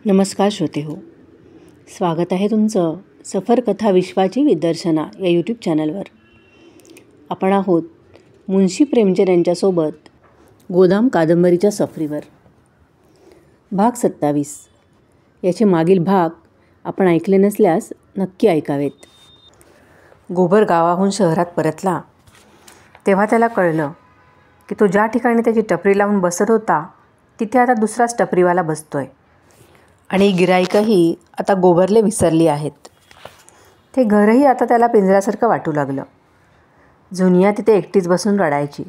नमस्कार श्रोते हो, स्वागत आहे तुमचं सफर कथा विश्वाची विदर्शना या यूट्यूब चॅनलवर. आपण आहोत मुंशी प्रेमचंद यांच्यासोबत गोदाम कादंबरीच्या सफरीवर. भाग 27. याचे मागील भाग आपण ऐकले नसल्यास नक्की ऐकावेत. गोबर गावाहून शहरात परतला तेव्हा त्याला कळलं की तो ज्या ठिकाणी त्याची टपरी लावून बसत होता तिथे आता दुसराच टपरीवाला बसतोय आणि गिराईकही आता गोबरले विसरली आहेत. ते घरही आता त्याला पिंजऱ्यासारखं वाटू लागलं. जुनिया तिथे एकटीच बसून रडायची.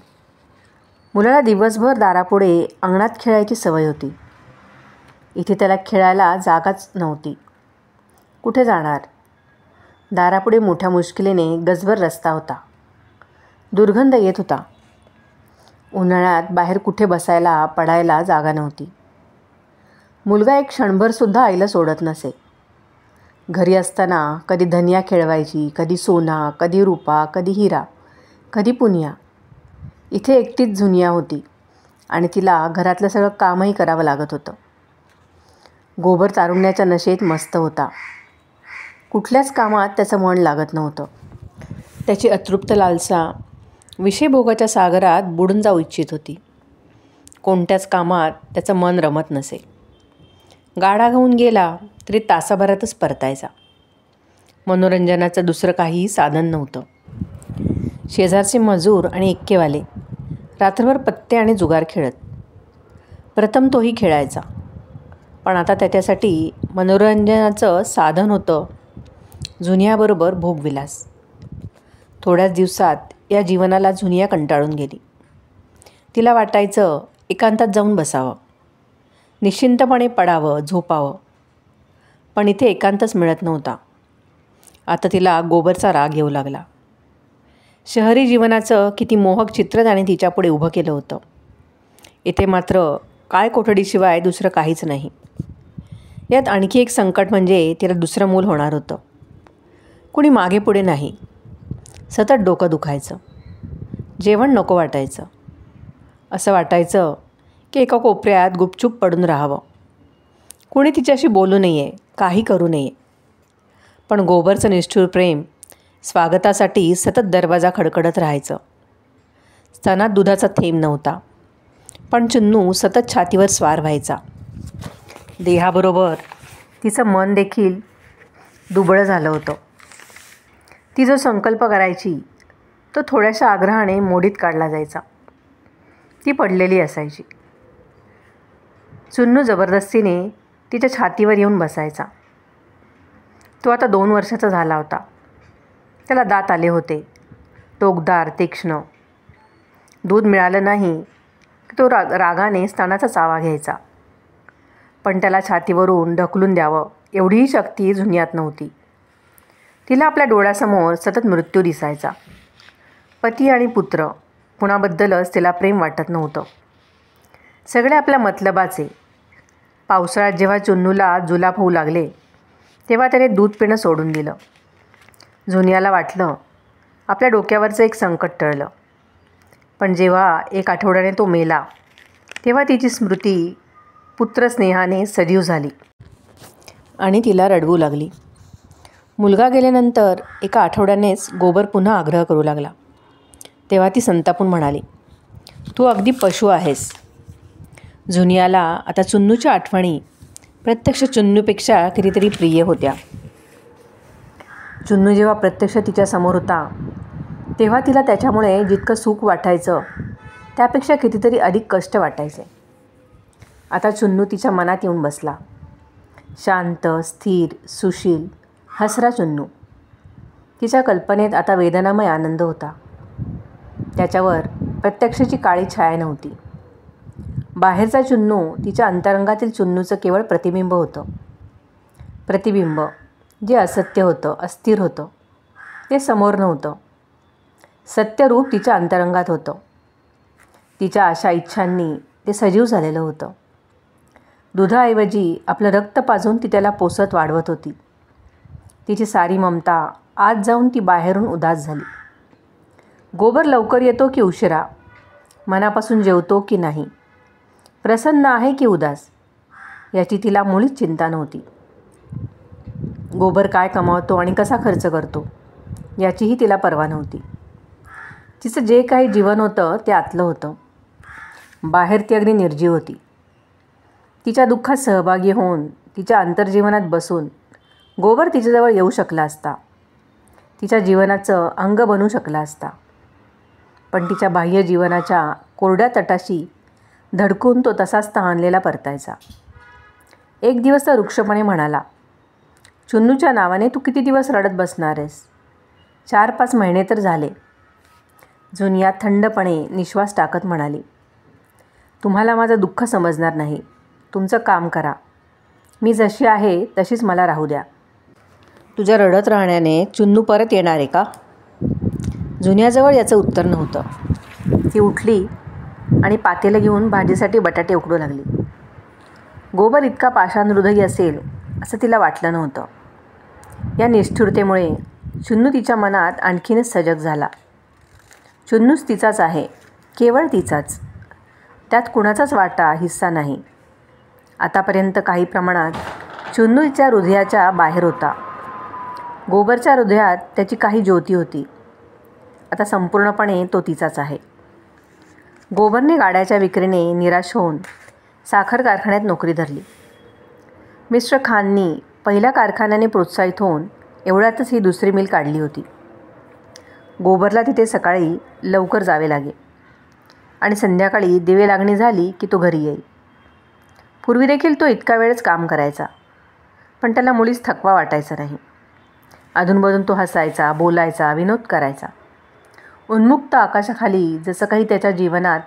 मुलाला दिवसभर दारापुढे अंगणात खेळायची सवय होती. इथे त्याला खेळायला जागाच नव्हती. कुठे जाणार? दारापुढे मोठ्या मुश्किलीने गजबज रस्ता होता. दुर्गंध येत होता. उन्हाळ्यात बाहेर कुठे बसायला पडायला जागा नव्हती. मुलगा एक क्षणभरसुद्धा आईला सोडत नसे. घरी असताना कधी धनिया खेळवायची, कधी सोना, कधी रुपा, कधी हिरा, कधी पुनिया. इथे एकटीच जुनिया होती आणि तिला घरातलं सगळं कामही करावं लागत होतं. गोबर तारुण्याच्या नशेत मस्त होता. कुठल्याच कामात त्याचं मन लागत नव्हतं. त्याची अतृप्त लालसा विषयभोगाच्या सागरात बुडून जाऊ इच्छित होती. कोणत्याच कामात त्याचं मन रमत नसे. गाडा घेऊन गेला तरी तासाभरातच परतायचा. मनोरंजनाचं दुसरं काहीही साधन नव्हतं. शेजारचे मजूर आणि एक्केवाले रात्रभर पत्ते आणि जुगार खेळत. प्रथम तोही खेळायचा, पण आता त्याच्यासाठी मनोरंजनाचं साधन होतं जुनियाबरोबर भोगविलास. थोड्याच दिवसात या जीवनाला जुनिया कंटाळून गेली. तिला वाटायचं एकांतात जाऊन बसावं, निश्चिंतपणे पडावं, झोपावं. पण इथे एकांतच मिळत नव्हता. आता तिला गोबरचा राग येऊ लागला. शहरी जीवनाचं किती मोहक चित्र त्याने तिच्यापुढे उभं केलं होतं. इथे मात्र काय कोठडीशिवाय दुसरं काहीच नाही. यात आणखी एक संकट म्हणजे तिला दुसरं मूल होणार होतं. कुणी मागे पुढे नाही. सतत डोकं दुखायचं. जेवण नको वाटायचं. असं वाटायचं की एका कोपऱ्यात गुपचूप पडून राहावं. कुणी तिच्याशी बोलू नये, काही करू नये. पण गोबरचं निष्ठुर प्रेम स्वागतासाठी सतत दरवाजा खडखडत राहायचं. स्तनात दुधाचा थेंब नव्हता, पण चुन्नू सतत छातीवर स्वार व्हायचा. देहाबरोबर तिचं मन देखील दुबळं झालं होतं. ती जो संकल्प करायची तो थोड्याशा आग्रहाने मोडीत काढला जायचा. ती पडलेली असायची. चुन्नू जबरदस्तीने तिच्या छातीवर येऊन बसायचा. तो आता 2 वर्षाचा झाला होता. त्याला दात आले होते, टोकदार, तीक्ष्ण. दूध मिळालं नाही की तो रागाने स्तनाचा चावा घ्यायचा. पण त्याला छातीवरून ढकलून द्यावं एवढीही शक्ती जुनियात नव्हती. तिला आपल्या डोळ्यासमोर सतत मृत्यू दिसायचा. पती आणि पुत्र कुणाबद्दलच तिला प्रेम वाटत नव्हतं. सगळे आपल्या मतलबाचे. पावसाळ्यात जेव्हा चुन्नूला जुलाब होऊ लागले तेव्हा त्याने दूध पिणं सोडून दिलं. जुनियाला वाटलं आपल्या डोक्यावरचं एक संकट टळलं. पण जेव्हा 1 आठवड्याने तो मेला तेव्हा तिची स्मृती पुत्रस्नेहाने सजीव झाली आणि तिला रडवू लागली. मुलगा गेल्यानंतर 1 आठवड्यानेच गोबर पुन्हा आग्रह करू लागला. तेव्हा ती संतापून म्हणाली, तू अगदी पशु आहेस. जुनियाला आता चुन्नूच्या आठवणी प्रत्यक्ष चुन्नूपेक्षा कितीतरी प्रिय होत्या. चुन्नू जेव्हा प्रत्यक्ष तिच्यासमोर होता तेव्हा तिला त्याच्यामुळे जितकं सुख वाटायचं त्यापेक्षा कितीतरी अधिक कष्ट वाटायचे. आता चुन्नू तिच्या मनात येऊन बसला. शांत, स्थिर, सुशील, हसरा चुन्नू. तिच्या कल्पनेत आता वेदनामय आनंद होता. त्याच्यावर प्रत्यक्षाची काळी छाया नव्हती. बाहेरचा चुन्नू तिच्या अंतरंगातील चुन्नूचं केवळ प्रतिबिंब होतं. प्रतिबिंब जे असत्य होतं, अस्थिर होतं. ते समोर नव्हतं. सत्यरूप तिच्या अंतरंगात होतं. तिच्या आशा इच्छांनी ते सजीव झालेलं होतं. दुधाऐवजी आपलं रक्त पाजून ती त्याला पोसत वाढवत होती. तिची सारी ममता आत जाऊन ती बाहेरून उदास झाली. गोबर लवकर येतो की उशिरा, मनापासून जेवतो की नाही, प्रसन्न आहे की उदास, याची तिला मुळीच चिंता नव्हती. गोबर काय कमावतो आणि कसा खर्च करतो याचीही तिला पर्वा नव्हती. तिचं जे काही जीवन होतं ते आतलं होतं. बाहेर ती अगदी निर्जीव होती. तिच्या दुःखात सहभागी होऊन, तिच्या अंतर्जीवनात बसून गोबर तिच्याजवळ येऊ शकला असता, तिच्या जीवनाचं अंग बनू शकला असता. पण तिच्या बाह्य जीवनाच्या कोरड्या तटाशी धडकून तो तसाच तहानलेला परतायचा. एक दिवस तर वृक्षपणे म्हणाला, चुन्नूच्या नावाने तू किती दिवस रडत बसणार आहेस? 4-5 महिने तर झाले. जुनिया थंडपणे निश्वास टाकत म्हणाली, तुम्हाला माझं दुःख समजणार नाही. तुमचं काम करा. मी जशी आहे तशीच मला राहू द्या. तुझ्या रडत राहण्याने चुन्नू परत येणार आहे का? जुनियाजवळ याचं उत्तर नव्हतं. ती उठली आणि पातेलं घेऊन भाजीसाठी बटाटे उकडू लागली. गोबर इतका पाषाण हृदयी असेल असं तिला वाटलं नव्हतं. या निष्ठुरतेमुळे चुन्नू तिच्या मनात आणखीनच सजग झाला. चुन्नूच तिचाच आहे, केवळ तिचाच. त्यात कुणाचाच वाटा हिस्सा नाही. आतापर्यंत काही प्रमाणात चुन्नू तिच्या हृदयाच्या बाहेर होता. गोबरच्या हृदयात त्याची काही ज्योती होती. आता संपूर्णपणे तो तिचाच आहे. गोबरने गाड्याच्या विक्रीने निराश होऊन साखर कारखान्यात नोकरी धरली. मिस्टर खाननी पहिल्या कारखान्याने प्रोत्साहित होऊन एवढ्यातच ही दुसरी मिल काढली होती. गोबरला तिथे सकाळी लवकर जावे लागे आणि संध्याकाळी दिवे लागणी झाली की तो घरी येई. पूर्वी देखील तो इतका वेळच काम करायचा, पण त्याला मुळीच थकवा वाटायचा नाही. अधूनमधून तो हसायचा, बोलायचा, विनोद करायचा. उन्मुक्त आकाशाखाली जसं काही त्याच्या जीवनात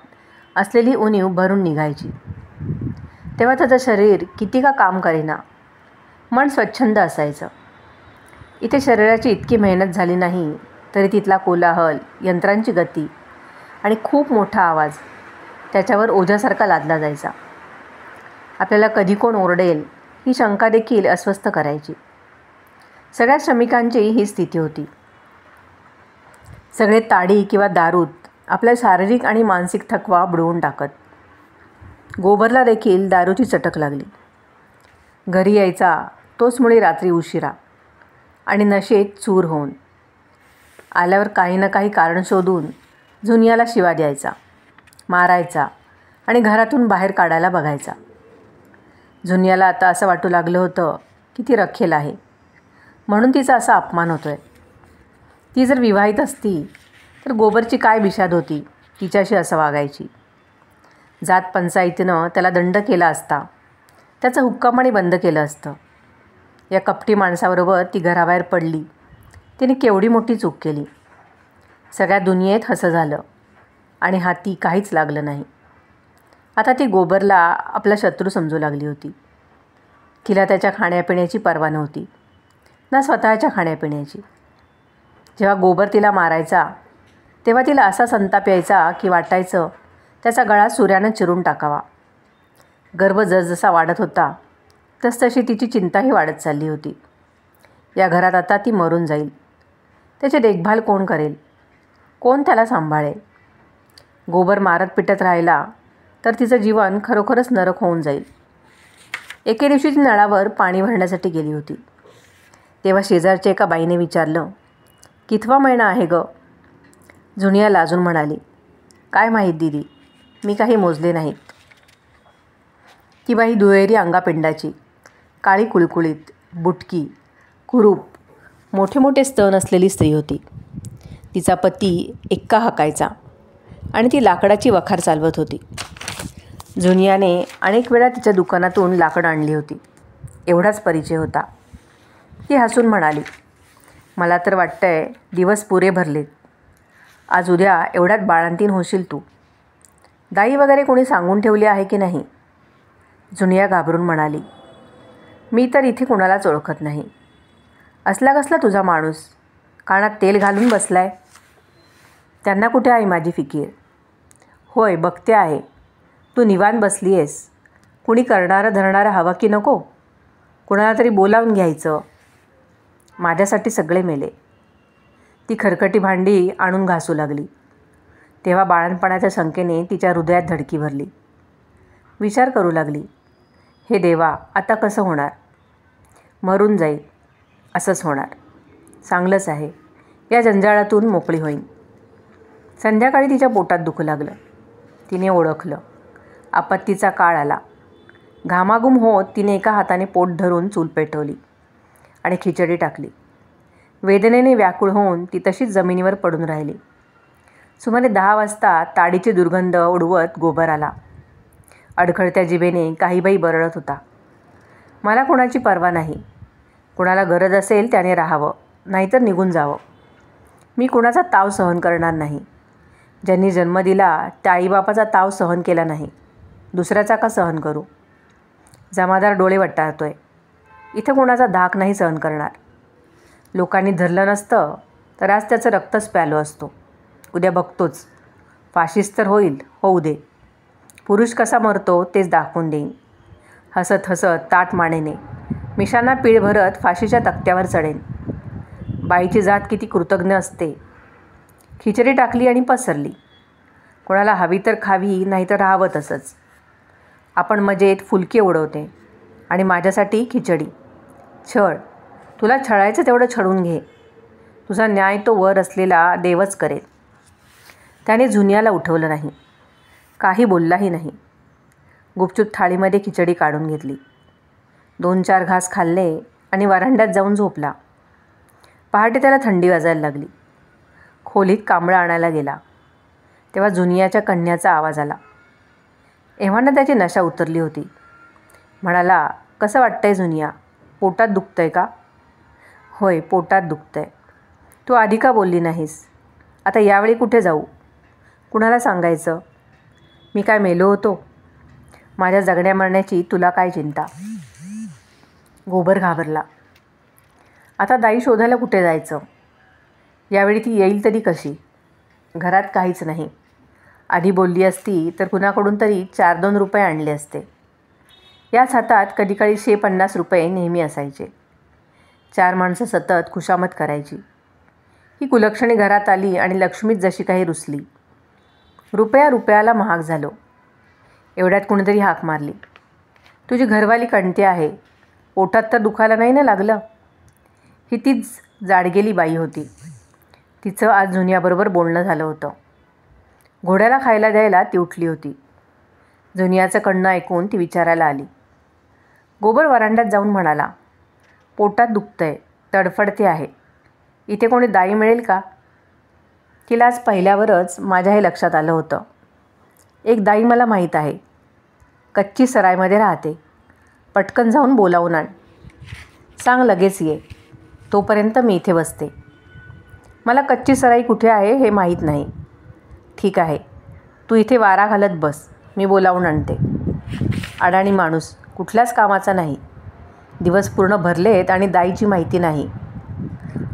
असलेली उणीव भरून निघायची. तेव्हा त्याचं शरीर किती का काम करेना, मन स्वच्छंद असायचं. इथे शरीराची इतकी मेहनत झाली नाही तरी तिथला कोलाहल, यंत्रांची गती आणि खूप मोठा आवाज त्याच्यावर ओझ्यासारखा लादला जायचा. आपल्याला कधी कोण ओरडेल ही शंका देखील अस्वस्थ करायची. सगळ्या श्रमिकांची ही स्थिती होती. सगळे ताडी किंवा दारूत आपला शारीरिक आणि मानसिक थकवा बुडवून टाकत. गोबरला देखील दारूची चटक लागली. घरी यायचा तोच मुळे रात्री उशिरा आणि नशेत चूर होऊन. आल्यावर काही ना काही कारण शोधून जुनियाला शिवा द्यायचा, मारायचा आणि घरातून बाहेर काढायला बघायचा. जुनियाला आता असं वाटू लागलं होतं की ती रखेल आहे म्हणून तिचा असा अपमान होतो आहे. ती जर विवाहित असती तर गोबरची काय बिशाद होती तिच्याशी असं वागायची. जात पंचायतीनं त्याला दंड केला असता, त्याचं हुक्कापाणी बंद केलं असतं. या कपटी माणसाबरोबर ती घराबाहेर पडली. तिने केवढी मोठी चूक केली. सगळ्या दुनियेत हसं झालं आणि हाती काहीच लागलं नाही. आता ती गोबरला आपला शत्रू समजू लागली होती. तिला त्याच्या खाण्यापिण्याची पर्वा नव्हती, ना स्वतःच्या खाण्यापिण्याची. जेव्हा गोबर तिला मारायचा तेव्हा तिला असा संताप यायचा की वाटायचं त्याचा गळा सूर्यानं चिरून टाकावा. गर्व जसजसा वाढत होता तसतशी तिची चिंताही वाढत चालली होती. या घरात आता ती मरून जाईल. त्याची देखभाल कोण करेल? कोण त्याला सांभाळेल? गोबर मारत पिटत राहिला तर तिचं जीवन खरोखरच नरक होऊन जाईल. एके दिवशी ती नळावर पाणी भरण्यासाठी गेली होती. तेव्हा शेजारच्या एका बाईने विचारलं, कितवा महिना आहे गं? जुनिया लाजून म्हणाली, काय माहीत दीदी, मी काही मोजले नाहीत. ती बाई दुहेरी अंगापिंडाची, काळी कुळकुळीत, बुटकी, कुरूप, मोठे मोठे स्तन असलेली स्त्री होती. तिचा पती एक्का हाकायचा आणि ती लाकडाची वखार चालवत होती. जुनियाने अनेक वेळा तिच्या दुकानातून लाकड आणली होती. एवढाच परिचय होता. ती हसून म्हणाली, मला तर वाटतंय दिवस पुरे भरलेत. आज उद्या एवढ्यात बाळंतीण होशील तू. दाई वगैरे कोणी सांगून ठेवली आहे की नाही? जुनिया घाबरून म्हणाली, मी तर इथे कुणालाच ओळखत नाही. असला कसला तुझा माणूस, कानात तेल घालून बसलाय. त्यांना कुठे आहे माझी फिकीर? होय बघते आहे. तू निवांत बसली आहेस. कुणी करणारं धरणारं हवं की नको? कुणाला तरी बोलावून घ्यायचं. माझ्यासाठी सगळे मेले. ती खरकटी भांडी आणून घासू लागली. तेव्हा बाळणपणाच्या शंकेने तिच्या हृदयात धडकी भरली. विचार करू लागली, हे देवा, आता कसं होणार? मरून जाईल, असंच होणार. चांगलंच आहे, या जंजाळातून मोकळी होईन. संध्याकाळी तिच्या पोटात दुखू लागलं. तिने ओळखलं. आपत्तीचा काळ आला. घामाघूम होत तिने एका हाताने पोट धरून चूल पेटवली आणि खिचडी टाकली. वेदनेने व्याकुळ होऊन ती तशीच जमिनीवर पडून राहिली. सुमारे 10 वाजता ताडीची दुर्गंध उडवत गोबर आला. अडखळत्या जिभेने काहीबाई बरळत होता. मला कोणाची पर्वा नाही. कोणाला गरज असेल त्याने राहावं, नाहीतर निघून जावं. मी कोणाचा ताव सहन करणार नाही. ज्यांनी जन्म दिला त्या आईबापाचा ताव सहन केला नाही, दुसऱ्याचा का सहन करू? जमादार डोळे वटारतोय. इथं कोणाचा धाक नाही सहन करणार. लोकांनी धरलं नसतं तर आज त्याचं रक्तच प्यालो असतो. उद्या बघतोच. फाशीस तर होईल, होऊ दे. पुरुष कसा मरतो तेच दाखवून देईन. हसत हसत ताट मानेने मिशांना पीळ भरत फाशीच्या तक्त्यावर चढेन. बाईची जात किती कृतज्ञ असते. खिचडी टाकली आणि पसरली. कोणाला हवी तर खावी, नाही तर राहावं तसंच. आपण मजेत फुलके उडवते आणि माझ्यासाठी खिचडी. छळ, तुला छळायचं तेवढं छळून घे. तुझा न्याय तो वर असलेला देवच करेल. त्याने झुनियाला उठवलं नाही, काही बोललाही नाही. गुपचूप थाळीमध्ये खिचडी काढून घेतली. 2-4 घास खाल्ले आणि वरांड्यात जाऊन झोपला. पहाटे त्याला थंडी वाजायला लागली. खोलीत कांबळा आणायला गेला तेव्हा झुनियाच्या कण्याचा आवाज आला. एव्हाना त्याची नशा उतरली होती. म्हणाला, कसं वाटतंय झुनिया? पोटात दुखतंय का? होय, पोटात दुखतंय. तू आधी का बोलली नाहीस? आता यावेळी कुठे जाऊ? कुणाला सांगायचं? मी काय मेलो होतो? माझ्या जगण्या मरण्याची तुला काय चिंता? गोबर घाबरला. आता दाई शोधायला कुठे जायचं? यावेळी ती येईल तरी कशी? घरात काहीच नाही. आधी बोलली असती तर कुणाकडून तरी 4-2 रुपये आणले असते. याच हातात कधीकाळी 150 रुपये नेहमी असायचे. 4 माणसं सतत खुशामत करायची. ही कुलक्षणी घरात आली आणि लक्ष्मीच जशी काही रुसली. रुपयाला महाग झालो. एवढ्यात कुणीतरी हाक मारली. तुझी घरवाली कणती आहे, पोटात तर दुखायला नाही ना लागलं? ही तीच जाडगेली बाई होती. तिचं आज झुनियाबरोबर बोलणं झालं होतं. घोड्याला खायला द्यायला ती उठली होती. झुनियाचं कणणं ऐकून ती विचारायला आली. गोबर वरांड्यात जाऊन म्हणाला, पोटात दुखतंय, तडफडते आहे. इथे कोणी दाई मिळेल का? तिला आज पहिल्यावरच माझ्या हे लक्षात आलं होतं. एक दाई मला माहीत आहे. कच्ची सरायमध्ये राहते. पटकन जाऊन बोलावून आण. सांग लगेच ये. तोपर्यंत मी इथे बसते. मला कच्ची सराई कुठे आहे हे माहीत नाही. ठीक आहे, तू इथे वारा घालत बस, मी बोलावून आणते. अडाणी माणूस, कुठल्याच कामाचा नाही. दिवस पूर्ण भरलेत आणि दाईची माहिती नाही.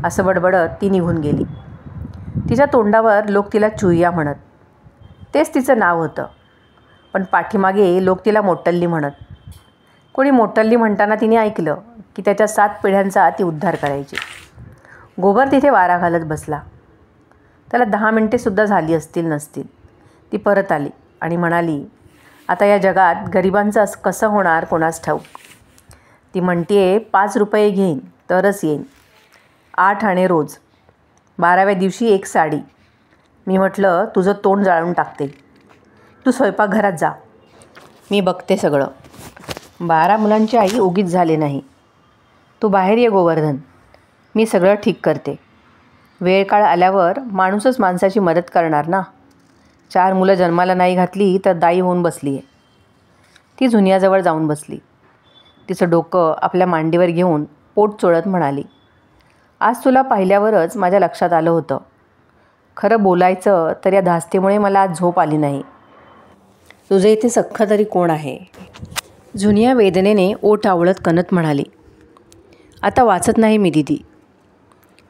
असं बडबडत ती निघून गेली. तिच्या तोंडावर लोक तिला चुईया म्हणत. तेच तिचं नाव होतं. पण पाठीमागे लोक तिला मोटल्ली म्हणत. कोणी मोटल्ली म्हणताना तिने ऐकलं की त्याच्या 7 पिढ्यांचा ती उद्धार करायची. गोबर तिथे वारा घालत बसला. त्याला 10 मिनिटेसुद्धा झाली असतील नसतील. ती परत आली आणि म्हणाली, आता या जगात गरिबांचं कसं होणार कोणास ठाऊक. ती म्हणतीये 5 रुपये घेईन तरच येईन. 8 आणे रोज. 12व्या दिवशी 1 साडी. मी म्हटलं, तुझं तोंड जाळून टाकते. तू स्वयंपाकघरात जा, मी बघते सगळं. 12 मुलांची आई उगीच झाले नाही. तू बाहेर ये गोवर्धन, मी सगळं ठीक करते. वेळ काळ आल्यावर माणूसच माणसाची मदत करणार ना. 4 मुलं जन्माला नाही घातली तर दाई होऊन बसली आहे. ती झुनियाजवळ जाऊन बसली. तिचं डोकं आपल्या मांडीवर घेऊन पोट चोळत म्हणाली, आज तुला पाहिल्यावरच माझ्या लक्षात आलं होतं. खरं बोलायचं तर या धास्तीमुळे मला आज झोप आली नाही. तुझे इथे सख्खं तरी कोण आहे? झुनिया वेदनेने ओठ आवळत कणत म्हणाली, आता वाचत नाही मी दीदी.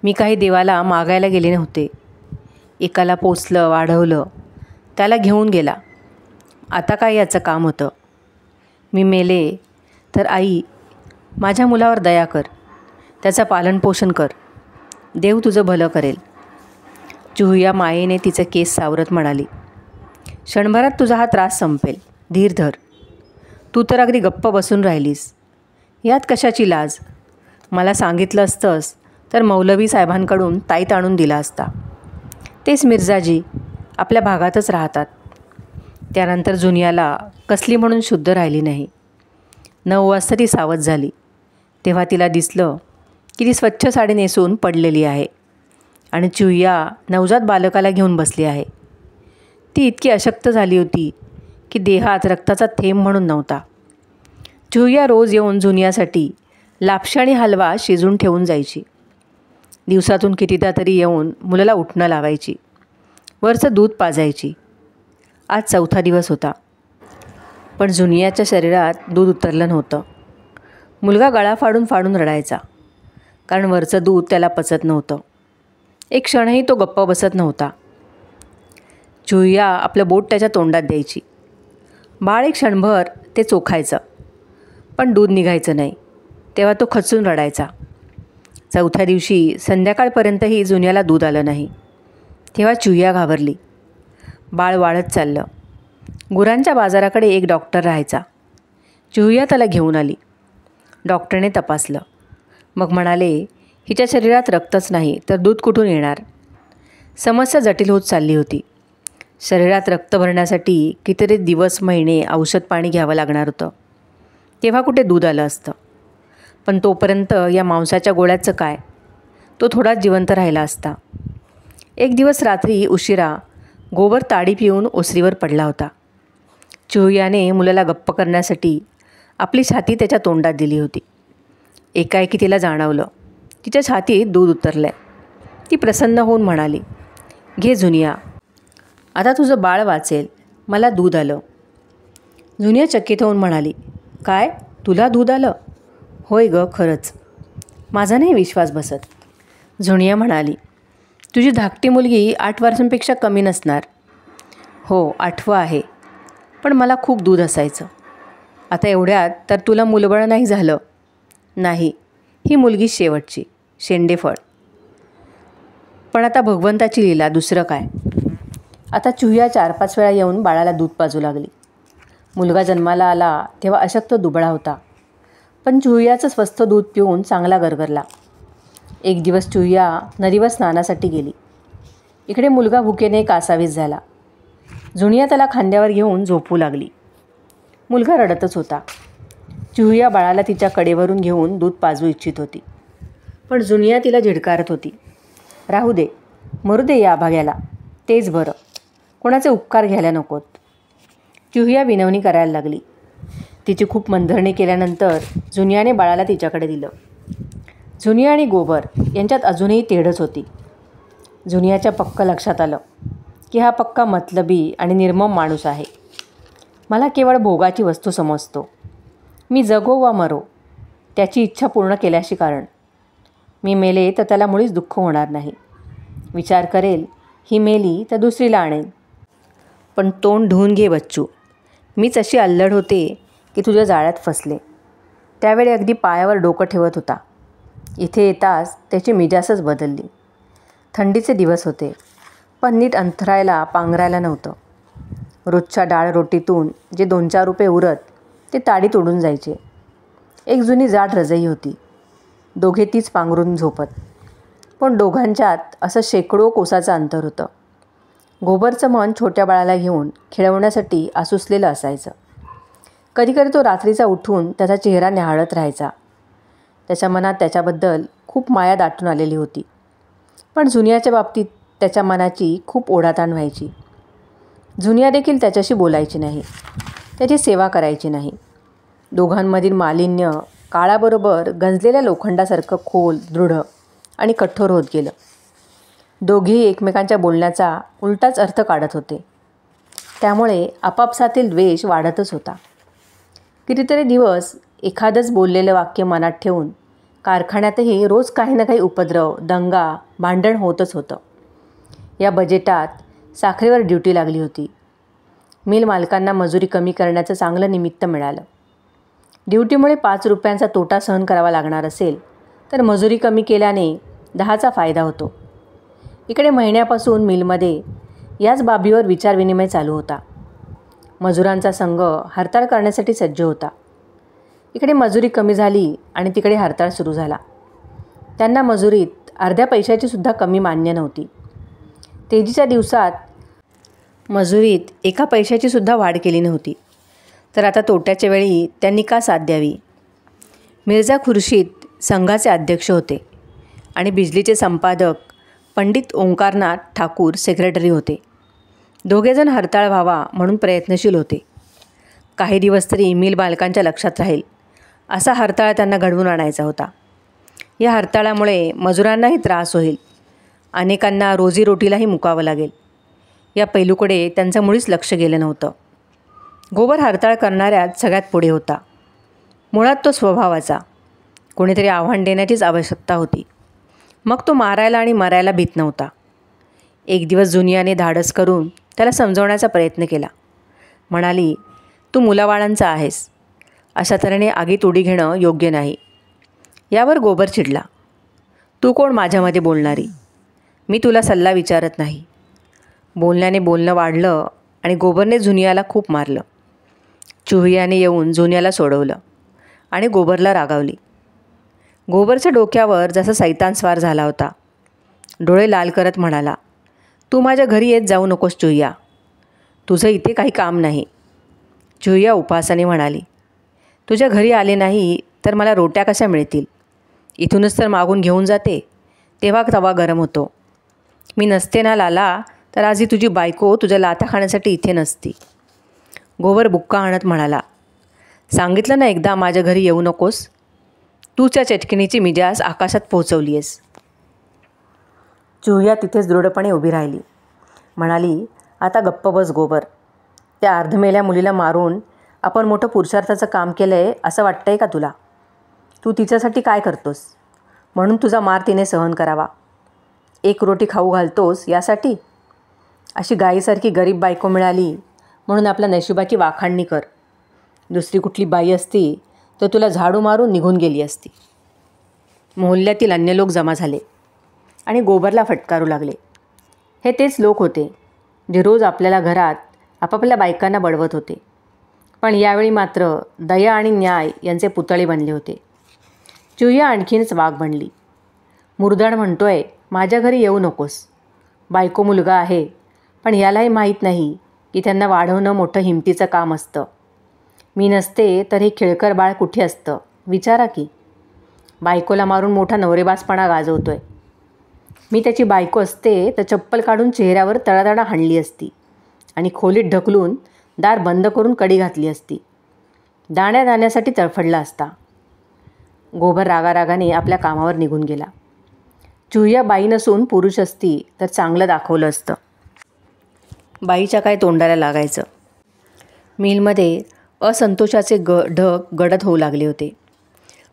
मी काही देवाला मागायला गेले नव्हते. एकाला पोचलं, वाढवलं, त्याला घेऊन गेला. आता काय याचं काम होतं? मी मेले तर आई, माझ्या मुलावर दया कर, त्याचं पालनपोषण कर. देव तुझं भलं करेल. जुहुया मायेने तिचे केस सावरत म्हणाली, क्षणभरात तुझा हा त्रास संपेल. धीर धर. तू तर अगदी गप्प बसून राहिलीस. यात कशाची लाज? मला सांगितलं असतंस तर मौलवी साहेबांकडून ताईत आणून दिला असता. तेच मिर्झाजी आपल्या भागातच राहतात. त्यानंतर जुनियाला कसली म्हणून शुद्ध राहिली नाही. 9 वाजता ती सावध झाली. तेव्हा तिला दिसलं की ती स्वच्छ साडी नेसून पडलेली आहे आणि चुहिया नवजात बालकाला घेऊन बसली आहे. ती इतकी अशक्त झाली होती की देहात रक्ताचा थेंब म्हणून नव्हता. चुहिया रोज येऊन जुनियासाठी लापशी आणि हलवा शिजून ठेवून जायची. दिवसातून कितीदा तरी येऊन मुलाला उठणं लावायची. वरचं दूध पाजायची. आज 4था दिवस होता, पण जुनियाच्या शरीरात दूध उतरलं नव्हतं. मुलगा गळा फाडून फाडून रडायचा, कारण वरचं दूध त्याला पचत नव्हतं. एक क्षणही तो गप्प बसत नव्हता. चुहिया आपलं बोट त्याच्या तोंडात द्यायची. बाळ एक क्षणभर ते चोखायचं, पण दूध निघायचं नाही. तेव्हा तो खचून रडायचा. 4थ्या दिवशी संध्याकाळपर्यंतही जुनियाला दूध आलं नाही. तेव्हा चुहिया घाबरली. बाळ वाढत चाललं. गुरांच्या बाजाराकडे एक डॉक्टर राहायचा. चुहिया त्याला घेऊन आली. डॉक्टरने तपासलं. मग म्हणाले, हिच्या शरीरात रक्तच नाही तर दूध कुठून येणार? समस्या जटिल होत चालली होती. शरीरात रक्त भरण्यासाठी कितीतरी दिवस महिने औषध पाणी घ्यावं लागणार होतं. तेव्हा कुठे दूध आलं असतं. पण तोपर्यंत या मांसाच्या गोळ्याचं काय? तो थोडाच जिवंत राहिला असता. एक दिवस रात्री उशिरा गोबर ताडी पिऊन ओसरीवर पडला होता. चुहियाने मुलाला गप्प करण्यासाठी आपली छाती त्याच्या तोंडात दिली होती. एकाएकी तिला जाणवलं तिच्या छातीत दूध उतरलं आहे. ती प्रसन्न होऊन म्हणाली, घे जुनिया, आता तुझं बाळ वाचेल. मला दूध आलं. जुनिया चकित होऊन म्हणाली, काय? तुला दूध आलं? होय गं, खरंच. माझा नाही विश्वास बसत. जुनिया म्हणाली, तुझी धाकटी मुलगी 8 वर्षांपेक्षा कमी नसणार. हो, 8वं आहे, पण मला खूप दूध असायचं. आता एवढ्यात तर तुला मुलबळ नाही झालं? नाही, ही मुलगी शेवटची, शेंडेफळ. पण आता भगवंताची लीला, दुसरं काय. आता चुहिया 4-5 वेळा येऊन बाळाला दूध पाजू लागली. मुलगा जन्माला आला तेव्हा अशक्त दुबळा होता, पण चुहियाचं स्वस्थ दूध पिऊन चांगला गरगरला. एक दिवस चुहिया नदीवर स्नानासाठी गेली. इकडे मुलगा भुकेने कासावीस झाला. जुनिया त्याला खांद्यावर घेऊन झोपू लागली. मुलगा रडतच होता. चुहिया बाळाला तिच्या कडेवरून घेऊन दूध पाजू इच्छित होती, पण जुनिया तिला झिडकारत होती. राहू दे, मरू दे या भाग्याला, तेच बरं. कोणाचे उपकार घ्यायला नकोत. चुहिया विनवणी करायला लागली. तिची खूप मनधरणी केल्यानंतर जुनियाने बाळाला तिच्याकडे दिलं. जुनिया आणि गोबर यांच्यात अजूनही तेढच होती. जुनियाच्या पक्क लक्षात आलं की हा पक्का मतलबी आणि निर्मम माणूस आहे. मला केवळ भोगाची वस्तू समजतो. मी जगो वा मरो, त्याची इच्छा पूर्ण केल्याशी कारण. मी मेले तर त्याला मुळीच दुःख होणार नाही. विचार करेल, ही मेली तर दुसरीला आणेन. पण तोंड धुवून घे बच्चू, मीच अशी अल्लड होते की तुझ्या जाळ्यात फसले. त्यावेळी अगदी पायावर डोकं ठेवत होता. इथे येताच त्याची मिजाजच बदलली. थंडीचे दिवस होते, पण नीट अंथरायला पांघरायला नव्हतं. रोजच्या डाळ रोटीतून जे 2-4 रुपये उरत ते ताडीत उडून जायचे. एक जुनी जाड रजई होती. दोघे तीच पांघरून झोपत, पण दोघांच्यात असं शेकडो कोसाचं अंतर होतं. गोबरचं मन छोट्या बाळाला घेऊन खेळवण्यासाठी आसुसलेलं असायचं. कधीकधी तो रात्रीचा उठून त्याचा चेहरा न्याहाळत राहायचा. त्याच्या मनात त्याच्याबद्दल खूप माया दाटून आलेली होती. पण जुनियाच्या बाबतीत त्याच्या मनाची खूप ओढाताण व्हायची. जुनिया देखील त्याच्याशी बोलायची नाही, त्याची सेवा करायची नाही. दोघांमधील मालिन्य काळाबरोबर गंजलेल्या लोखंडासारखं खोल, दृढ आणि कठोर होत गेलं. दोघेही एकमेकांच्या बोलण्याचा उलटाच अर्थ काढत होते. त्यामुळे आपापसातील द्वेष वाढतच होता. कितीतरी दिवस एखादंच बोललेलं वाक्य मनात ठेवून कारखान्यातही रोज काही ना काही उपद्रव, दंगा, भांडण होतच होतं. या बजेटात साखरेवर ड्युटी लागली होती. मिल मालकांना मजुरी कमी करण्याचं चांगलं निमित्त मिळालं. ड्युटीमुळे 5 रुपयांचा तोटा सहन करावा लागणार असेल तर मजुरी कमी केल्याने 10चा फायदा होतो. इकडे महिन्यापासून मिलमध्ये याच बाबीवर विचारविनिमय चालू होता. मजुरांचा संघ हरताळ करण्यासाठी सज्ज होता. इकडे मजुरी कमी झाली आणि तिकडे हरताळ सुरू झाला. त्यांना मजुरीत अर्ध्या पैशाचीसुद्धा कमी मान्य नव्हती. तेजीच्या दिवसात मजुरीत एका पैशाचीसुद्धा वाढ केली नव्हती. तर आता तोट्याच्या वेळी त्यांनी का साथ द्यावी? मिर्झा खुर्शीद संघाचे अध्यक्ष होते आणि बिजलीचे संपादक पंडित ओंकारनाथ ठाकूर सेक्रेटरी होते. दोघेजण हरताळ व्हावा म्हणून प्रयत्नशील होते. काही दिवस तरी मिल मालकांच्या लक्षात राहील असा हरताळ त्यांना घडवून आणायचा होता. या हरताळामुळे मजुरांनाही त्रास होईल, अनेकांना रोजीरोटीलाही मुकावं लागेल. या पैलूकडे त्यांचं मुळीच लक्ष गेलं नव्हतं. गोबर हरताळ करणाऱ्यात सगळ्यात पुढे होता. मुळात तो स्वभावाचा. कोणीतरी आव्हान देण्याचीच आवश्यकता होती. मग तो मारायला आणि मरायला भीत नव्हता. एक दिवस जुनियाने धाडस करून त्याला समजवण्याचा प्रयत्न केला. म्हणाली, तू मुलाबाळांचा आहेस. अशा तऱ्हेने आगीत उडी घेणं योग्य नाही. यावर गोबर चिडला. तू कोण माझ्यामध्ये बोलणारी? मी तुला सल्ला विचारत नाही. बोलण्याने बोलणं वाढलं आणि गोबरने जुनियाला खूप मारलं. चुहियाने येऊन जुनियाला सोडवलं आणि गोबरला रागावली. गोबरच्या डोक्यावर जसा सैतान स्वार झाला होता. डोळे लाल करत म्हणाला, तू माझ्या घरी येत जाऊ नकोस चुहिया. तुझं इथे काही काम नाही. चुहिया उपहासाने म्हणाली, तुझ्या घरी आले नाही तर मला रोट्या कशा मिळतील? इथूनच तर मागून घेऊन जाते. तेव्हा तवा गरम होतो. मी नसते ना लाला तर आज ही तुझी बायको तुझ्या लाथा खाण्यासाठी इथे नसती. गोबर बुक्का आणत म्हणाला, सांगितलं ना एकदा माझ्या घरी येऊ नकोस. तूच्या चटकिणीची मिजाज आकाशात पोहोचवली आहेस. चुहिया तिथेच दृढपणे उभी राहिली. म्हणाली, आता गप्प बस गोबर. त्या अर्धमेल्या मुलीला मारून आपण मोठं पुरुषार्थाचं काम केलं आहे असं वाटतंय का तुला? तू तिच्यासाठी काय करतोस? म्हणून तुझा मार तिने सहन करावा. एक रोटी खाऊ घालतोस यासाठी? अशी गाईसारखी गरीब बायको मिळाली म्हणून आपल्या नशिबाची वाखाणणी कर. दुसरी कुठली बाई असती तर तुला झाडू मारून निघून गेली असती. मोहल्ल्यातील अन्य लोक जमा झाले आणि गोबरला फटकारू लागले. हे तेच लोक होते जे रोज आपल्याला घरात आपापल्या बायकांना बडवत होते. पण यावेळी मात्र दया आणि न्याय यांचे पुतळे बनले होते. चुहिया आणखीनच वाघ बनली. मुरदाड म्हणतोय, माझ्या घरी येऊ नकोस. बायको मुलगा आहे, पण यालाही माहीत नाही की त्यांना वाढवणं मोठं हिमतीचं काम असतं. मी नसते तर हे खिळकर बाळ कुठे असतं विचारा की. बायकोला मारून मोठा नवरेबाजपणा गाजवतोय. मी त्याची बायको असते तर चप्पल काढून चेहऱ्यावर तडातडा हाणली असती आणि खोलीत ढकलून दार बंद करून कडी घातली असती. दाण्या दाण्यासाठी तळफडला असता. गोबर रागारागाने आपल्या कामावर निघून गेला. चुहिया बाई नसून पुरुष असती तर चांगलं दाखवलं असतं. बाईच्या काय तोंडाला लागायचं. मिलमध्ये असंतोषाचे ढग गडद होऊ लागले होते.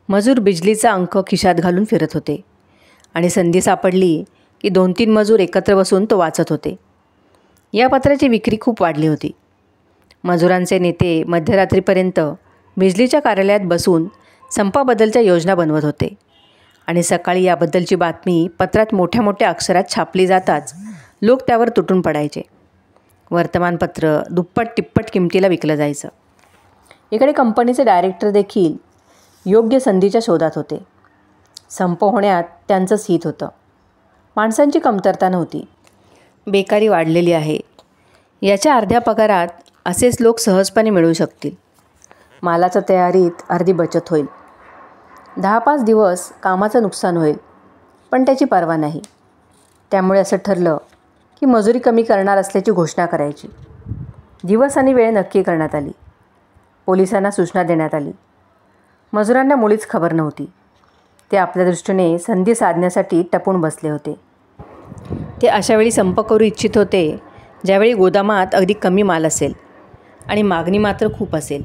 मजूर बिजलीचा अंक खिशात घालून फिरत होते आणि संधी सापडली की 2-3 मजूर एकत्र बसून तो वाचत होते. या पत्राची विक्री खूप वाढली होती. मजुरांचे नेते मध्यरात्रीपर्यंत बिजलीच्या कार्यालयात बसून संपाबद्दलच्या योजना बनवत होते आणि सकाळी याबद्दलची बातमी पत्रात मोठ्या मोठ्या अक्षरात छापली जाताच लोक त्यावर तुटून पडायचे. वर्तमानपत्र दुप्पट तिप्पट किमतीला विकलं जायचं. इकडे कंपनीचे डायरेक्टर देखील योग्य संधीच्या शोधात होते. संप होण्यात त्यांचंच हित होतं. माणसांची कमतरता नव्हती. बेकारी वाढलेली आहे. याच्या अर्ध्या पगारात असेच लोक सहजपणे मिळू शकतील. मालाच्या तयारीत अर्धी बचत होईल. 10-5 दिवस कामाचं नुकसान होईल, पण त्याची पर्वा नाही. त्यामुळे असं ठरलं की मजुरी कमी करणार असल्याची घोषणा करायची. दिवस आणि वेळ नक्की करण्यात आली. पोलिसांना सूचना देण्यात आली. मजुरांना मुळीच खबर नव्हती. ते आपल्या दृष्टीने संधी साधण्यासाठी टपून बसले होते. ते अशावेळी संप करू इच्छित होते ज्यावेळी गोदामात अगदी कमी माल असेल आणि मागणी मात्र खूप असेल.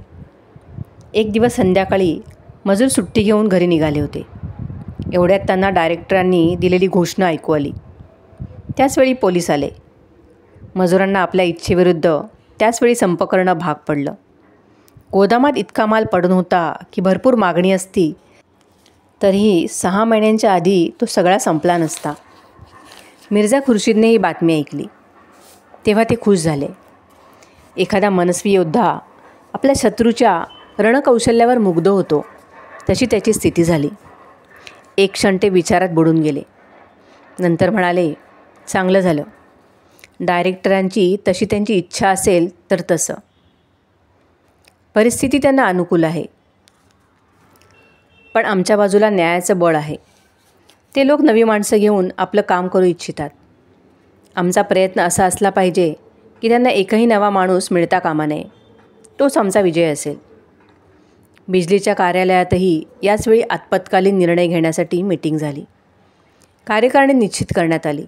एक दिवस संध्याकाळी मजूर सुट्टी घेऊन घरी निघाले होते. एवढ्यात त्यांना डायरेक्टरांनी दिलेली घोषणा ऐकू आली. त्याचवेळी पोलीस आले. मजुरांना आपल्या इच्छेविरुद्ध त्याचवेळी संप करणं भाग पडलं. गोदामात इतका माल पडून होता की भरपूर मागणी असती तरीही 6 महिन्यांच्या आधी तो सगळा संपला नसता. मिर्झा खुर्शीदने ही बातमी ऐकली. तेव्हा ते खुश झाले. एखादा मनस्वी योद्धा आपल्या शत्रूच्या रणकौशल्यावर मुग्ध होतो, तशी त्याची स्थिती झाली. एक क्षण ते विचारात बुडून गेले. नंतर म्हणाले, चांगलं झालं. डायरेक्टरांची तशी त्यांची इच्छा असेल तर तसं. परिस्थिती त्यांना अनुकूल आहे, पण आमच्या बाजूला न्यायाचं बळ आहे. ते लोक नवी माणसं घेऊन आपलं काम करू इच्छितात. आमचा प्रयत्न असा असला पाहिजे की त्यांना एकही नवा माणूस मिळता कामा नये. तोच आमचा विजय असेल. बिजलीच्या कार्यालयातही याचवेळी आपत्कालीन निर्णय घेण्यासाठी मीटिंग झाली. कार्यकारिणी निश्चित करण्यात आली.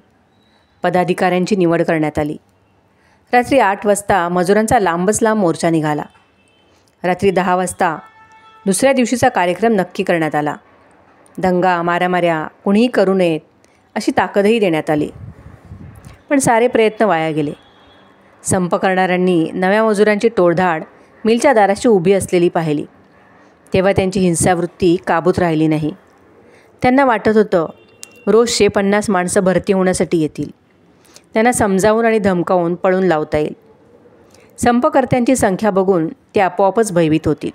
पदाधिकाऱ्यांची निवड करण्यात आली. रात्री 8 वाजता मजुरांचा लांबच लांब मोर्चा निघाला. रात्री 10 वाजता दुसऱ्या दिवशीचा कार्यक्रम नक्की करण्यात आला. दंगा माऱ्यामाऱ्या कुणीही करू नयेत अशी ताकदही देण्यात आली. पण सारे प्रयत्न वाया गेले. संप करणाऱ्यांनी नव्या मजुरांची टोळधाड मिलच्या दाराशी उभी असलेली पाहिली. तेव्हा त्यांची हिंसावृत्ती काबूत राहिली नाही. त्यांना वाटत होतं रोज 150 माणसं भरती होण्यासाठी येतील. त्यांना समजावून आणि धमकावून पळून लावता येईल. संपकर्त्यांची संख्या बघून ते आपोआपच भयभीत होतील.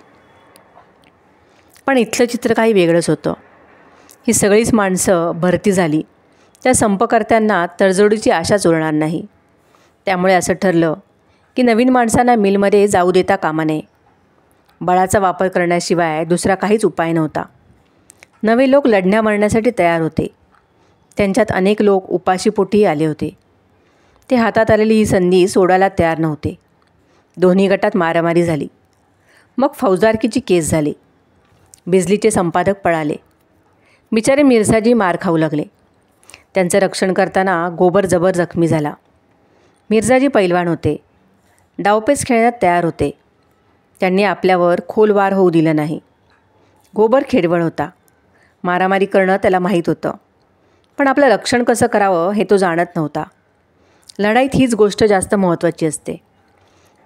पण इथलं चित्र काही वेगळंच होतं. ही सगळीच माणसं भरती झाली त्या संपकर्त्यांना तडजोडीची आशाच उरणार नाही. त्यामुळे असं ठरलं की नवीन माणसांना मिलमध्ये जाऊ देता कामा नये. बळाचा वापर करण्याशिवाय दुसरा काहीच उपाय नव्हता. नवे लोक लढण्या मरण्यासाठी तयार होते. त्यांच्यात अनेक लोक उपाशीपोटीही आले होते. ते हातात आलेली ही संधी सोडायला तयार नव्हते. दोन्ही गटात मारामारी झाली. मग फौजदारकीची केस झाली. बिजलीचे संपादक पळाले. बिचारे मिर्झाजी मार खाऊ लागले. त्यांचं रक्षण करताना गोबर जबर जखमी झाला. मिर्झाजी पैलवान होते. डावपेच खेळण्यात तयार होते. त्यांनी आपल्यावर खोल वार होऊ दिलं नाही. गोबर खेडवळ होता. मारामारी करणं त्याला माहीत होतं. पण आपलं रक्षण कसं करावं हे तो जाणत नव्हता. लढाईत हीच गोष्ट जास्त महत्त्वाची असते.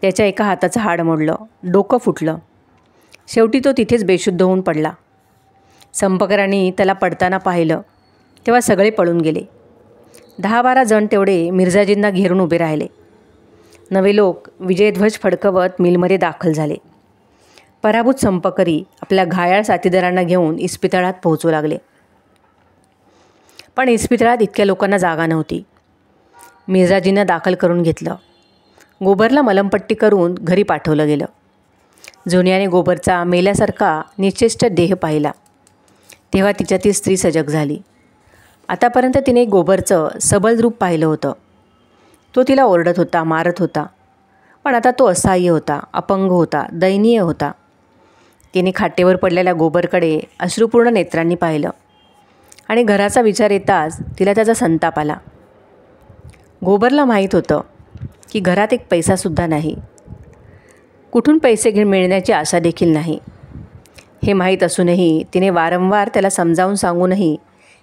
त्याच्या एका हाताचं हाड मोडलं. डोकं फुटलं. शेवटी तो तिथेच बेशुद्ध होऊन पडला. संपकरांनी त्याला पडताना पाहिलं तेव्हा सगळे पळून गेले. 10-12 जण तेवढे मिर्झाजींना घेरून उभे राहिले. नवे लोक विजयध्वज फडकवत मिलमध्ये दाखल झाले. पराभूत संपकरी आपल्या घायाळ साथीदारांना घेऊन इस्पितळात पोहोचू लागले. पण इस्पितळात इतक्या लोकांना जागा नव्हती. मिर्झाजींना दाखल करून घेतलं. गोबरला मलमपट्टी करून घरी पाठवलं गेलं. जुनियाने गोबरचा मेल्यासारखा निश्चेष्ट देह पाहिला. तेव्हा तिच्या ती स्त्री सजग झाली. आतापर्यंत तिने गोबरचं सबल रूप पाहिलं होतं. तो तिला ओरडत होता, मारत होता. पण आता तो असहाय्य होता, अपंग होता, दयनीय होता. तिने खाटेवर पडलेल्या गोबरकडे अश्रुपूर्ण नेत्रांनी पाहिलं आणि घराचा विचार येताच तिला त्याचा संताप आला. गोबरला माहीत होतं की घरात एक पैसासुद्धा नाही. कुठून पैसे मिळण्याची आशा देखील नाही. हे माहीत असूनही तिने वारंवार त्याला समजावून सांगूनही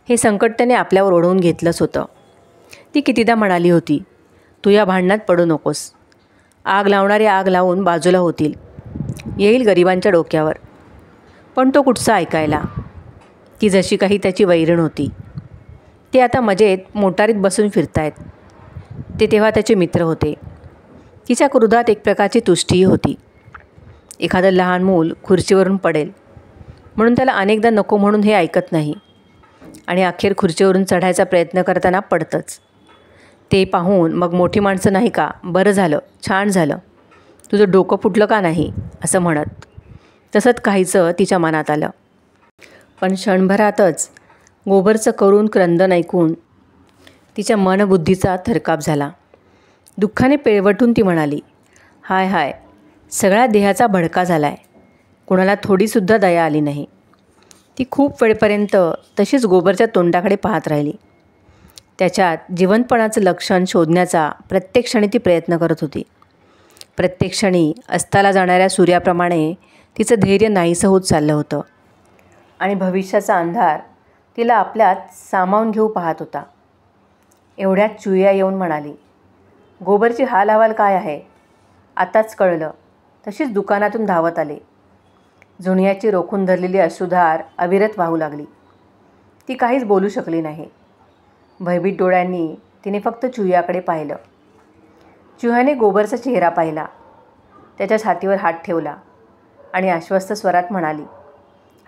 हे संकट त्याने आपल्यावर ओढवून घेतलंच होतं. ती कितीदा म्हणाली होती, तू या भांडणात पडू नकोस. आग लावणारे आग लावून बाजूला होतील. येईल गरिबांच्या डोक्यावर. पण तो कुठचा ऐकायला. ती जशी काही त्याची वैरण होती. ते आता मजेत मोटारीत बसून फिरतायत. ते तेव्हा त्याचे मित्र होते. तिच्या क्रोधात एक प्रकारची तुष्टीही होती. एखादं लहान मूल खुर्चीवरून पडेल म्हणून त्याला अनेकदा नको म्हणून हे ऐकत नाही आणि अखेर खुर्चीवरून चढायचा प्रयत्न करताना पडतंच. ते पाहून मग मोठी माणसं नाही का, बरं झालं, छान झालं, तुझं डोकं फुटलं का नाही असं म्हणत. तसंच काहीचं तिच्या मनात आलं. पण क्षणभरातच गोबरचं करून क्रंदन ऐकून तिच्या मनबुद्धीचा थरकाप झाला. दुःखाने पिळवटून ती म्हणाली, हाय हाय, सगळ्या देहाचा भडका झाला आहे. कुणाला थोडीसुद्धा दया आली नाही. ती खूप वेळपर्यंत तशीच गोबरच्या तोंडाकडे पाहत राहिली. त्याच्यात जिवंतपणाचं लक्षण शोधण्याचा प्रत्येक क्षणी ती प्रयत्न करत होती. प्रत्येक क्षणी अस्ताला जाणाऱ्या सूर्याप्रमाणे तिचं धैर्य नाहीसं होत चाललं होतं आणि भविष्याचा अंधार तिला आपल्यात सामावून घेऊ पाहत होता. एवढ्यात चुया येऊन म्हणाली, गोबरची हालहवाल काय आहे? आताच कळलं. तशीच दुकानातून धावत आले. जुनियाची रोखून धरलेली अश्रुधार अविरत वाहू लागली. ती काहीच बोलू शकली नाही. भयभीत डोळ्यांनी तिने फक्त चुयाकडे पाहिलं. चुह्याने गोबरचा चेहरा पाहिला. त्याच्या छातीवर हात ठेवला आणि आश्वस्त स्वरात म्हणाली,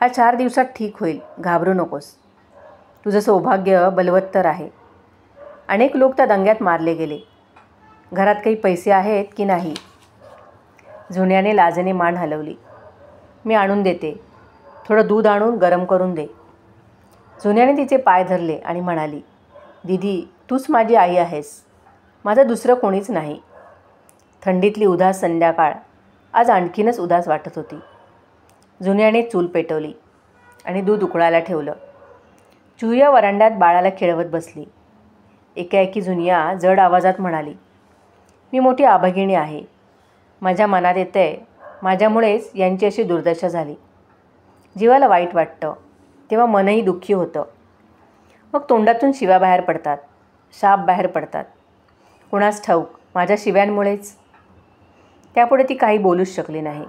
हा 4 दिवसात ठीक होईल, घाबरू नकोस. तुझं सौभाग्य बलवत्तर आहे. अनेक लोक त्या दंग्यात मारले गेले. घरात काही पैसे आहेत की नाही? जुन्याने लाजेने मान हलवली. मी आणून देते. थोडं दूध आणून गरम करून दे. जुन्याने तिचे पाय धरले आणि म्हणाली, दीदी, तूच माझी आई आहेस. माझं दुसरं कोणीच नाही. थंडीतली उदास संध्याकाळ आज आणखीनच उदास वाटत होती. जुन्याने चूल पेटवली आणि दूध उकळायला ठेवलं. जुया वरांड्यात बाळाला खेळवत बसली. एकाएकी जुनिया जड आवाजात म्हणाली, मी मोठी अभागिणी आहे. माझ्या मनात येतंय माझ्यामुळेच यांची अशी दुर्दशा झाली. जीवाला वाईट वाटतं, तेव्हा मनही दुःखी होतं. मग तोंडातून शिव्या बाहेर पडतात, शाप बाहेर पडतात. कुणास ठाऊक माझ्या शिव्यांमुळेच. त्यापुढे ती काही बोलूच शकली नाही.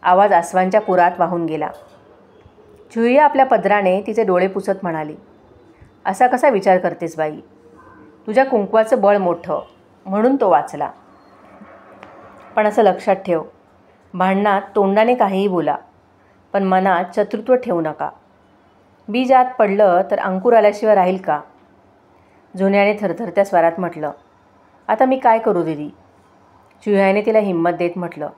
आवाज आसवांच्या पुरात वाहून गेला. जुया आपल्या पदराने तिचे डोळे पुसत म्हणाली, असा कसा विचार करतेस बाई? तुझ्या कुंकवाचं बळ मोठं म्हणून तो वाचला. पण असं लक्षात ठेव, भांडणात तोंडाने काहीही बोला, पण मनात शत्रुत्व ठेवू नका. बीज आत पडलं तर अंकुर आल्याशिवाय राहील का? जुन्याने थरथरत्या स्वरात म्हटलं, आता मी काय करू दीदी? जुह्याने तिला हिंमत देत म्हटलं,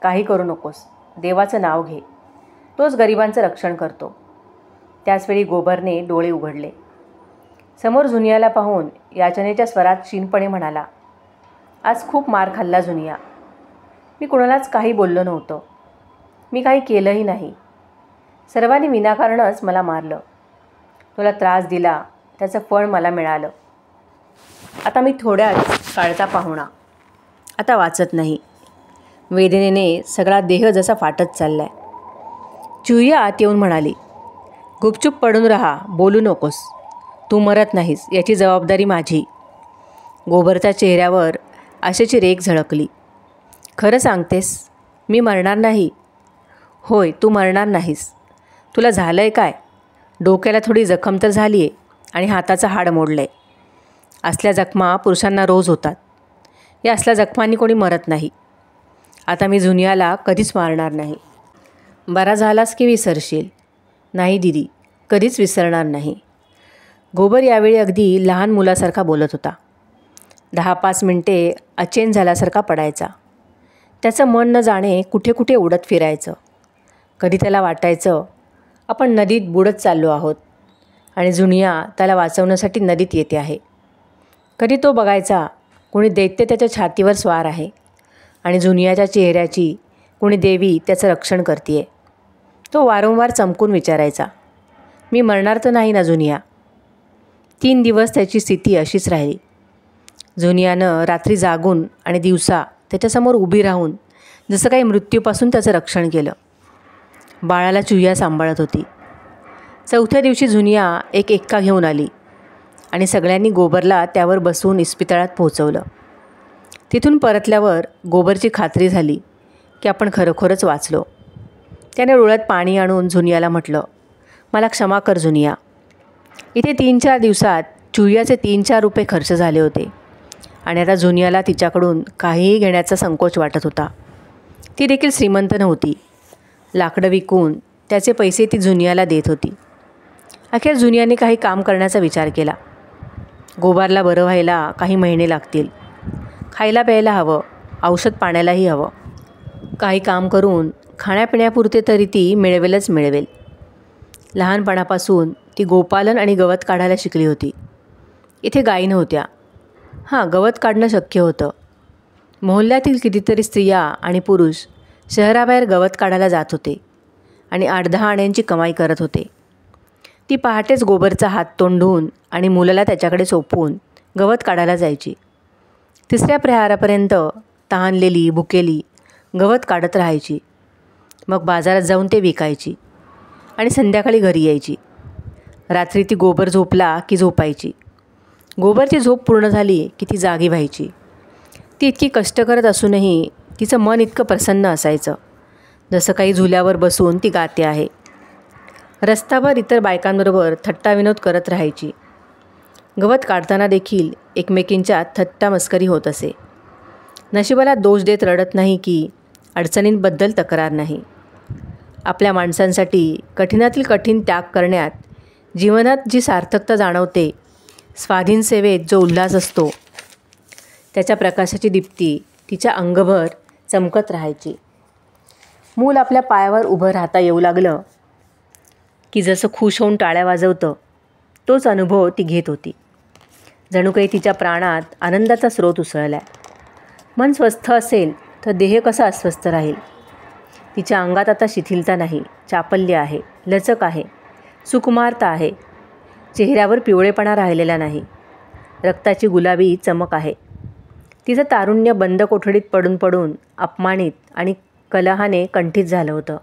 काही करू नकोस. देवाचं नाव घे. तोच गरिबांचं रक्षण करतो. त्याचवेळी गोबरने डोळे उघडले. समोर जुनियाला पाहून याचनेच्या स्वरात क्षीणपणे म्हणाला, आज खूप मार खाल्ला जुनिया. मी कुणालाच काही बोललो नव्हतं. मी काही केलंही नाही. सर्वांनी विनाकारणच मला मारलं. तुला त्रास दिला, त्याचं फळ मला मिळालं. आता मी थोड्याच काळचा पाहुणा. आता वाचत नाही. वेदनेने सगळा देह जसा फाटत चाललाय. जुया आत येऊन म्हणाली, गुपचूप पडून राहा, बोलू नकोस. तू मरत नाहीस याची जबाबदारी माझी. गोबरच्या चेहऱ्यावर आशेची रेख झळकली. खरं सांगतेस? मी मरणार नाही? होय, तू मरणार नाहीस. तुला झालं आहे काय? डोक्याला थोडी जखम तर झाली आहे आणि हाताचं हाड मोडलं आहे. असल्या जखमा पुरुषांना रोज होतात. या असल्या जखमांनी कोणी मरत नाही. आता मी जुनियाला कधीच मारणार नाही. बरा झालास की विसरशील? नाही दीदी, कधीच विसरणार नाही. गोबर यावेळी अगदी लहान मुलासारखा बोलत होता. 10-5 मिनटे अचेन झाल्यासारखा पडायचा. त्याचं मन न जाणे कुठे कुठे उडत फिरायचं. कधी त्याला वाटायचं आपण नदीत बुडत चाललो आहोत आणि जुनिया त्याला वाचवण्यासाठी नदीत येते आहे. कधी तो बघायचा कोणी दैत्य त्याच्या छातीवर स्वार आहे आणि जुनियाच्या चेहऱ्याची कोणी देवी त्याचं रक्षण करते आहे. तो वारंवार चमकून विचारायचा, मी मरणार तर नाही ना जुनिया? 3 दिवस त्याची स्थिती अशीच राहिली. जुनियानं रात्री जागून आणि दिवसा त्याच्यासमोर उभी राहून जसं काही मृत्यूपासून त्याचं रक्षण केलं. बाळाला जुया सांभाळत होती. 4थ्या दिवशी जुनिया एक एक्का घेऊन आली आणि सगळ्यांनी गोबरला त्यावर बसवून इस्पितळात पोहोचवलं. तिथून परतल्यावर गोबरची खात्री झाली की आपण खरोखरच वाचलो. त्याने डोळ्यात पाणी आणून जुनियाला म्हटलं, मला क्षमा कर जुनिया. इथे 3-4 दिवसात जुयाचे 3-4 रुपये खर्च झाले होते आणि आता जुनियाला तिच्याकडून काहीही घेण्याचा संकोच वाटत होता. ती देखील श्रीमंत नव्हती. लाकडं विकून त्याचे पैसे ती जुनियाला देत होती. अखेर जुनियाने काही काम करण्याचा विचार केला. गोबारला बरं व्हायला काही महिने लागतील. खायला प्यायला हवं, औषध पाण्यालाही हवं. काही काम करून खाण्यापिण्यापुरते तरी ती मिळवेलच मिळवेल. लहानपणापासून ती गोपालन आणि गवत काढायला शिकली होती. इथे गायी नव्हत्या. गवत काढणं शक्य होतं. मोहल्ल्यातील कितीतरी स्त्रिया आणि पुरुष शहराबाहेर गवत काढायला जात होते आणि 8-10 आण्यांची कमाई करत होते. ती पहाटेच गोबरचा हात तोंड धुवून आणि मुलाला त्याच्याकडे सोपवून गवत काढायला जायची. 3ऱ्या प्रहारापर्यंत तहानलेली भुकेली गवत काढत राहायची. मग बाजारात जाऊन ते विकायची आणि संध्याकाळी घरी यायची. रात्री ती गोबर झोपला की झोपायची. गोबरची झोप पूर्ण झाली की ती जागी व्हायची. ती इतकी कष्ट करत असूनही तिचं मन इतकं प्रसन्न असायचं, जसं काही झुल्यावर बसून ती गाते आहे. रस्त्यावर इतर बायकांबरोबर थट्टाविनोद करत राहायची. गवत काढताना देखील एकमेकींच्यात थट्टा मस्करी होत असे. नशिबाला दोष देत रडत नाही की अडचणींबद्दल तक्रार नाही. आपल्या माणसांसाठी कठीणातील कठीण त्याग करण्यात जीवनात जी सार्थकता जाणवते, स्वाधीन सेवेत जो उल्हास असतो, त्याच्या प्रकाशाची दीप्ती तिच्या अंगभर चमकत राहायची. मूल आपल्या पायावर उभं राहता येऊ लागलं की जसं खुश होऊन टाळ्या वाजवतं, तोच अनुभव ती घेत होती. जणू काही तिच्या प्राणात आनंदाचा स्रोत उसळला. मन स्वस्थ असेल तर देह कसा अस्वस्थ राहील. तिच्या अंगात आता शिथिलता नाही, चापल्य आहे, लचक आहे, सुकुमारता आहे. चेहऱ्यावर पिवळेपणा राहिलेला नाही, रक्ताची गुलाबी चमक आहे. तिचं तारुण्य बंद कोठडीत पडून पडून अपमानित आणि कलहाने कंठित झालं होतं.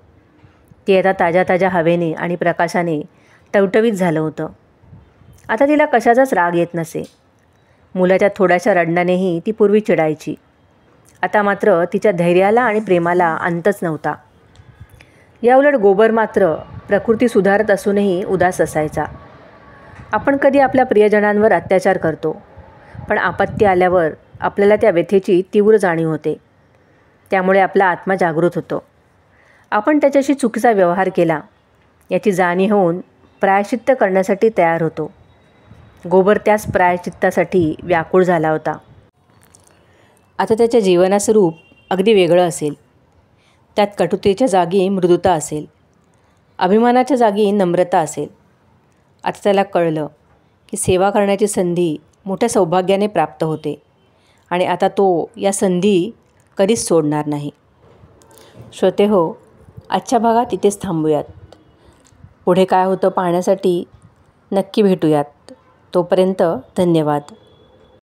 ते आता ताज्या ताज्या हवेने आणि प्रकाशाने टवटवीत झालं होतं. आता तिला कशाचाच राग येत नसे. मुलाच्या थोड्याशा रडण्यानेही ती पूर्वी चिडायची. आता मात्र तिच्या धैर्याला आणि प्रेमाला अंतच नव्हता. याउलट गोबर मात्र प्रकृती सुधारत असूनही उदास असायचा. आपण कधी आपल्या प्रियजनांवर अत्याचार करतो, पण आपत्ती आल्यावर आपल्याला त्या व्यथेची तीव्र जाणीव होते. त्यामुळे आपला आत्मा जागृत होतो. आपण त्याच्याशी चुकीचा व्यवहार केला याची जाणीव होऊन प्रायश्चित्त करण्यासाठी तयार होतो. गोबर त्याच प्रायश्चित्तासाठी व्याकुळ झाला होता. आता त्याच्या जीवनाचं रूप अगदी वेगळं असेल. त्यात कटुतेच्या जागी मृदुता असेल, अभिमानाच्या जागी नम्रता असेल. आता त्याला कळलं की सेवा करण्याची संधी मोठ्या सौभाग्याने प्राप्त होते आणि आता तो या संधी कधीच सोडणार नाही. श्रोतेहो, आजच्या भागात इथेच थांबूयात. पुढे काय होतं पाहण्यासाठी नक्की भेटूयात. तोपर्यंत धन्यवाद.